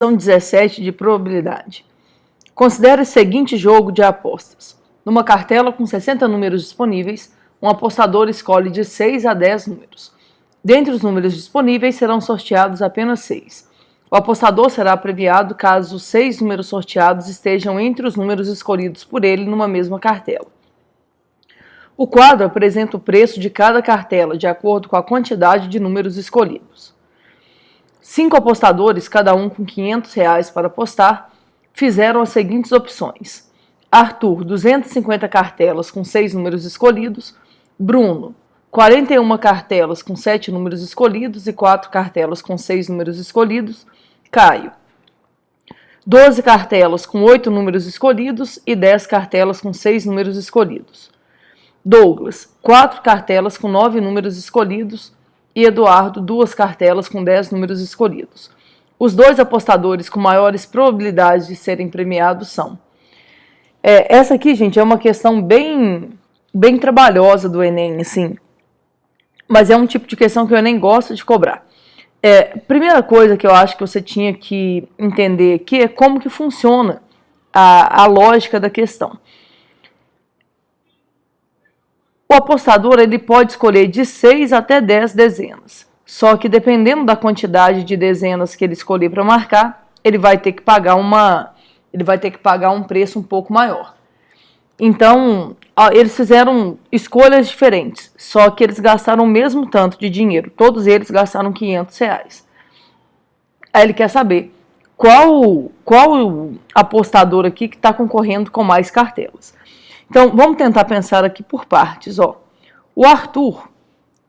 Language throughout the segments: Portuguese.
Questão 17 de probabilidade. Considere o seguinte jogo de apostas. Numa cartela com 60 números disponíveis, um apostador escolhe de 6 a 10 números. Dentre os números disponíveis serão sorteados apenas 6. O apostador será premiado caso os 6 números sorteados estejam entre os números escolhidos por ele numa mesma cartela. O quadro apresenta o preço de cada cartela de acordo com a quantidade de números escolhidos. 5 apostadores, cada um com R$500 para apostar, fizeram as seguintes opções. Arthur, 250 cartelas com 6 números escolhidos. Bruno, 41 cartelas com 7 números escolhidos e 4 cartelas com 6 números escolhidos. Caio, 12 cartelas com 8 números escolhidos e 10 cartelas com 6 números escolhidos. Douglas, 4 cartelas com 9 números escolhidos e Eduardo, 2 cartelas com 10 números escolhidos. Os 2 apostadores com maiores probabilidades de serem premiados são... essa aqui, gente, é uma questão bem trabalhosa do Enem, assim, mas é um tipo de questão que o Enem gosta de cobrar. Primeira coisa que eu acho que você tinha que entender aqui é como que funciona a lógica da questão. O apostador ele pode escolher de 6 até 10 dezenas, só que dependendo da quantidade de dezenas que ele escolher para marcar, ele vai ter que pagar um preço um pouco maior. Então, eles fizeram escolhas diferentes, só que eles gastaram o mesmo tanto de dinheiro. Todos eles gastaram R$500. Aí ele quer saber qual apostador aqui que está concorrendo com mais cartelas. Então, vamos tentar pensar aqui por partes. O Arthur,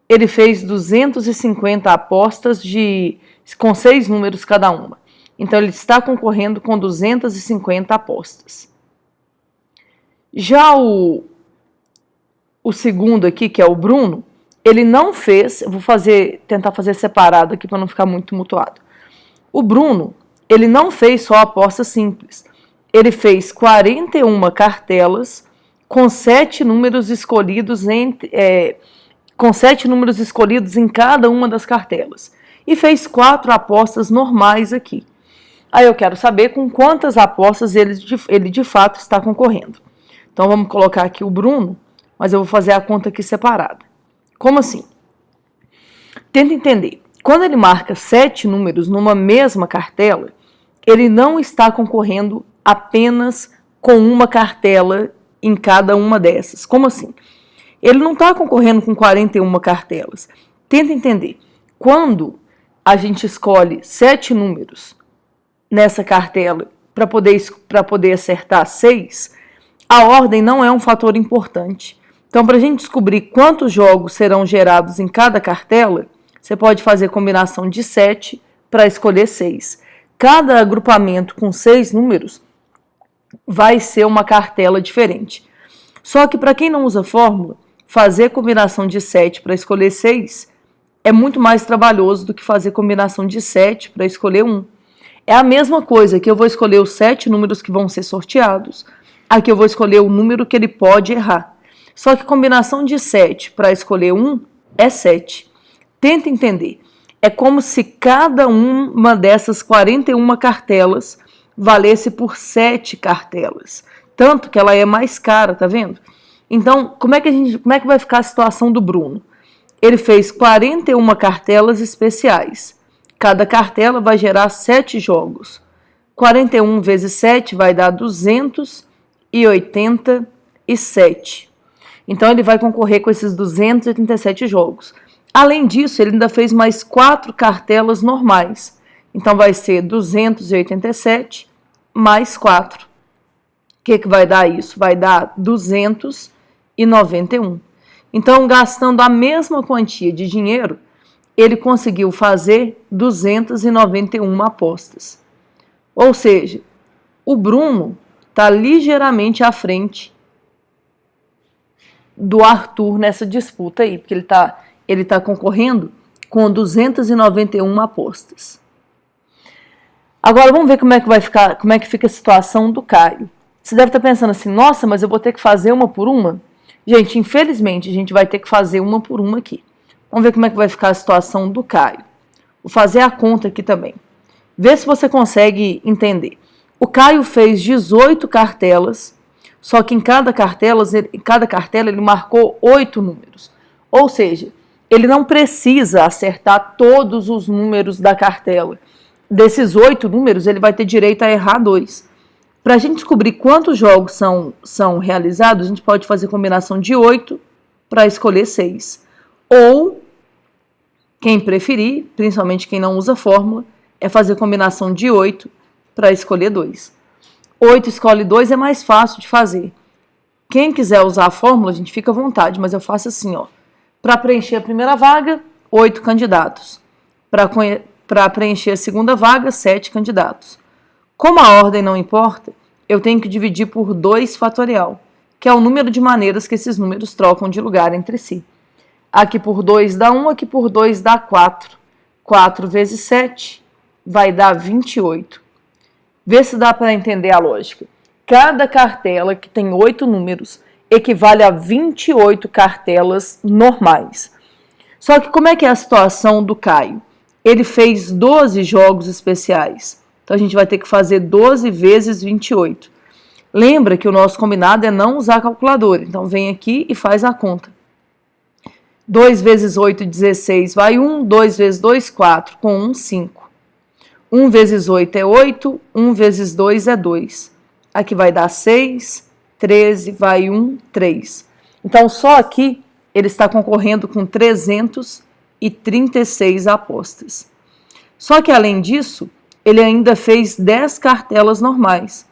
ele fez 250 apostas com 6 números cada uma. Então, ele está concorrendo com 250 apostas. Já o segundo aqui, que é o Bruno, ele não fez... Eu vou tentar fazer separado aqui para não ficar muito tumultuado. O Bruno, ele não fez só aposta simples. Ele fez 41 cartelas com 7 números escolhidos em cada uma das cartelas. E fez 4 apostas normais aqui. Aí eu quero saber com quantas apostas ele de fato está concorrendo. Então vamos colocar aqui o Bruno, mas eu vou fazer a conta aqui separada. Como assim? Tenta entender. Quando ele marca 7 números numa mesma cartela, ele não está concorrendo apenas com uma cartela em cada uma dessas. Como assim? Ele não está concorrendo com 41 cartelas. Tenta entender. Quando a gente escolhe 7 números nessa cartela para poder acertar 6, a ordem não é um fator importante. Então, para a gente descobrir quantos jogos serão gerados em cada cartela, você pode fazer combinação de 7 para escolher 6. Cada agrupamento com 6 números vai ser uma cartela diferente. Só que para quem não usa fórmula, fazer combinação de 7 para escolher 6 é muito mais trabalhoso do que fazer combinação de 7 para escolher 1. É a mesma coisa que eu vou escolher os 7 números que vão ser sorteados, aqui eu vou escolher o número que ele pode errar. Só que combinação de 7 para escolher 1 é 7. Tenta entender. É como se cada uma dessas 41 cartelas valesse por 7 cartelas. Tanto que ela é mais cara, tá vendo? Então, como é que vai ficar a situação do Bruno? Ele fez 41 cartelas especiais. Cada cartela vai gerar 7 jogos. 41 vezes 7 vai dar 287. Então, ele vai concorrer com esses 287 jogos. Além disso, ele ainda fez mais 4 cartelas normais. Então, vai ser 287 mais 4. O que vai dar isso? Vai dar 291. Então, gastando a mesma quantia de dinheiro, ele conseguiu fazer 291 apostas. Ou seja, o Bruno está ligeiramente à frente do Arthur nessa disputa aí, porque ele tá concorrendo com 291 apostas. Agora vamos ver como é que fica a situação do Caio. Você deve estar pensando assim, nossa, mas eu vou ter que fazer uma por uma? Gente, infelizmente, a gente vai ter que fazer uma por uma aqui. Vamos ver como é que vai ficar a situação do Caio. Vou fazer a conta aqui também. Vê se você consegue entender. O Caio fez 18 cartelas, só que em cada cartela ele marcou 8 números. Ou seja, ele não precisa acertar todos os números da cartela. Desses 8 números, ele vai ter direito a errar 2. Para a gente descobrir quantos jogos são realizados, a gente pode fazer combinação de 8 para escolher 6. Ou, quem preferir, principalmente quem não usa fórmula, é fazer combinação de 8 para escolher 2. 8 escolhe 2 é mais fácil de fazer. Quem quiser usar a fórmula, a gente fica à vontade, mas eu faço assim, ó. Para preencher a primeira vaga, 8 candidatos. Para preencher a segunda vaga, 7 candidatos. Como a ordem não importa, eu tenho que dividir por 2 fatorial, que é o número de maneiras que esses números trocam de lugar entre si. Aqui por 2 dá 1, aqui por 2 dá 4. 4 vezes 7 vai dar 28. Vê se dá para entender a lógica. Cada cartela que tem 8 números equivale a 28 cartelas normais. Só que como é que é a situação do Caio? Ele fez 12 jogos especiais. Então a gente vai ter que fazer 12 vezes 28. Lembra que o nosso combinado é não usar calculadora. Então vem aqui e faz a conta. 2 vezes 8, 16, vai 1. 2 vezes 2, 4. Com 1, 5. 1 vezes 8 é 8. 1 vezes 2 é 2. Aqui vai dar 6. 13, vai 1, 3. Então só aqui ele está concorrendo com 336 apostas. Só que além disso, ele ainda fez 10 cartelas normais.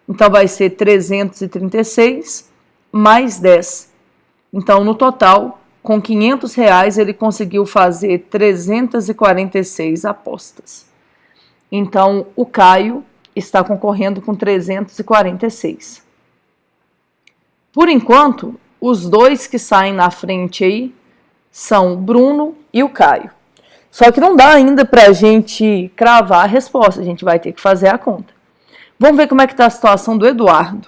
Então vai ser 336 mais 10. Então no total, com R$500, ele conseguiu fazer 346 apostas. Então o Caio está concorrendo com 346. Por enquanto, os 2 que saem na frente aí são o Bruno e o Caio. Só que não dá ainda para a gente cravar a resposta, a gente vai ter que fazer a conta. Vamos ver como é que está a situação do Eduardo.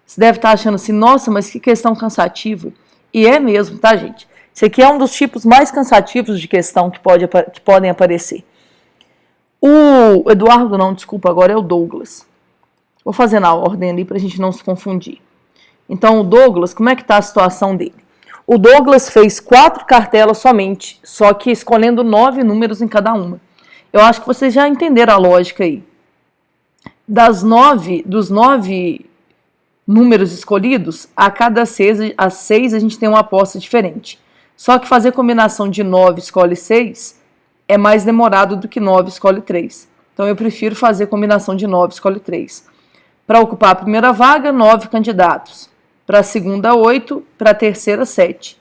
Você deve estar achando assim, nossa, mas que questão cansativa. E é mesmo, tá, gente? Esse aqui é um dos tipos mais cansativos de questão que podem aparecer. O Eduardo não, desculpa, agora é o Douglas. Vou fazer na ordem ali para a gente não se confundir. Então, o Douglas, como é que está a situação dele? O Douglas fez 4 cartelas somente, só que escolhendo 9 números em cada uma. Eu acho que vocês já entenderam a lógica aí. Dos 9 números escolhidos, a cada 6 a gente tem uma aposta diferente. Só que fazer combinação de 9 escolhe 6 é mais demorado do que 9 escolhe 3. Então, eu prefiro fazer combinação de 9 escolhe 3. Para ocupar a primeira vaga, 9 candidatos. Para a segunda, 8. Para a terceira, 7.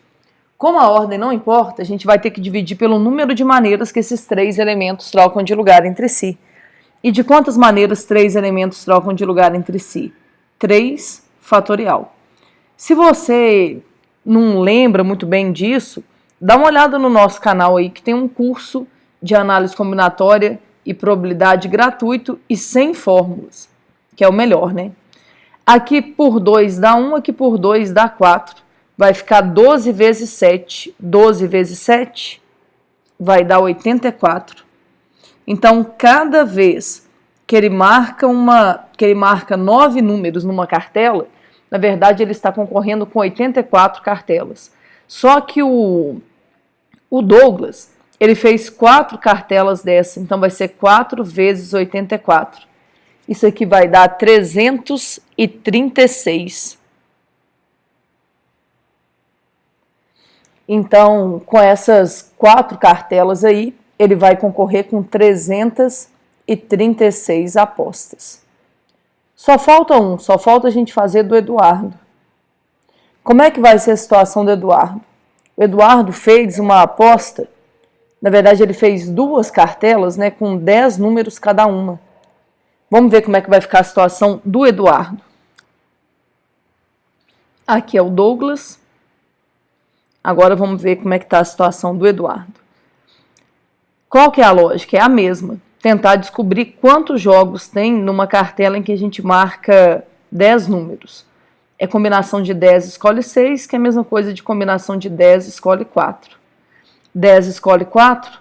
Como a ordem não importa, a gente vai ter que dividir pelo número de maneiras que esses 3 elementos trocam de lugar entre si. E de quantas maneiras 3 elementos trocam de lugar entre si? 3 fatorial. Se você não lembra muito bem disso, dá uma olhada no nosso canal aí, que tem um curso de análise combinatória e probabilidade gratuito e sem fórmulas, que é o melhor, né? Aqui por 2 dá 1, aqui por 2 dá 4. Vai ficar 12 vezes 7. 12 vezes 7 vai dar 84. Então, cada vez que ele marca 9 números numa cartela, na verdade ele está concorrendo com 84 cartelas. Só que o Douglas, ele fez 4 cartelas dessa, então vai ser 4 vezes 84. Isso aqui vai dar 336. Então, com essas 4 cartelas aí, ele vai concorrer com 336 apostas. Só falta a gente fazer do Eduardo. Como é que vai ser a situação do Eduardo? O Eduardo fez uma aposta, na verdade ele fez 2 cartelas, né, com 10 números cada uma. Vamos ver como é que vai ficar a situação do Eduardo. Aqui é o Douglas. Agora vamos ver como é que está a situação do Eduardo. Qual que é a lógica? É a mesma. Tentar descobrir quantos jogos tem numa cartela em que a gente marca 10 números. É combinação de 10 escolhe 6, que é a mesma coisa de combinação de 10 escolhe 4. 10 escolhe 4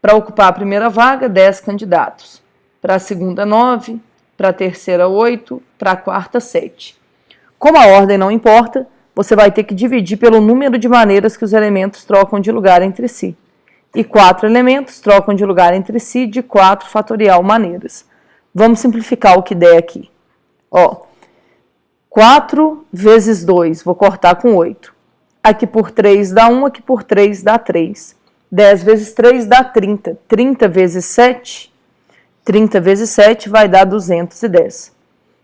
Para ocupar a primeira vaga, 10 candidatos. Para a segunda, 9. Para a terceira, 8. Para a quarta, 7. Como a ordem não importa, você vai ter que dividir pelo número de maneiras que os elementos trocam de lugar entre si. E 4 elementos trocam de lugar entre si de 4 fatorial maneiras. Vamos simplificar o que der aqui. 4 vezes 2, vou cortar com 8. Aqui por 3 dá 1, aqui por 3 dá 3. 10 vezes 3 dá 30. 30 vezes 7, 30 vezes 7 vai dar 210.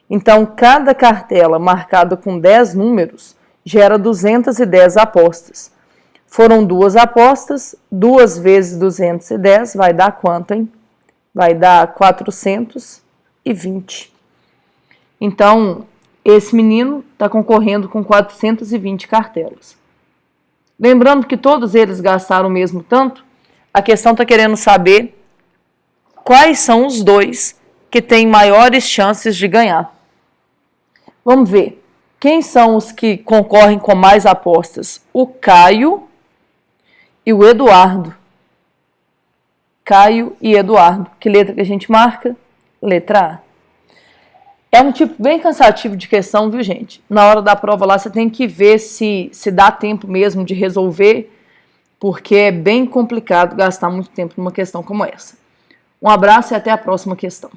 Então, cada cartela marcada com 10 números gera 210 apostas. Foram 2 apostas, 2 vezes 210 vai dar quanto, hein? Vai dar 420. Então, esse menino está concorrendo com 420 cartelas. Lembrando que todos eles gastaram o mesmo tanto, a questão está querendo saber quais são os dois que têm maiores chances de ganhar. Vamos ver. Quem são os que concorrem com mais apostas? O Caio e o Eduardo. Caio e Eduardo. Que letra que a gente marca? Letra A. É um tipo bem cansativo de questão, viu, gente? Na hora da prova lá, você tem que ver se dá tempo mesmo de resolver, porque é bem complicado gastar muito tempo numa questão como essa. Um abraço e até a próxima questão.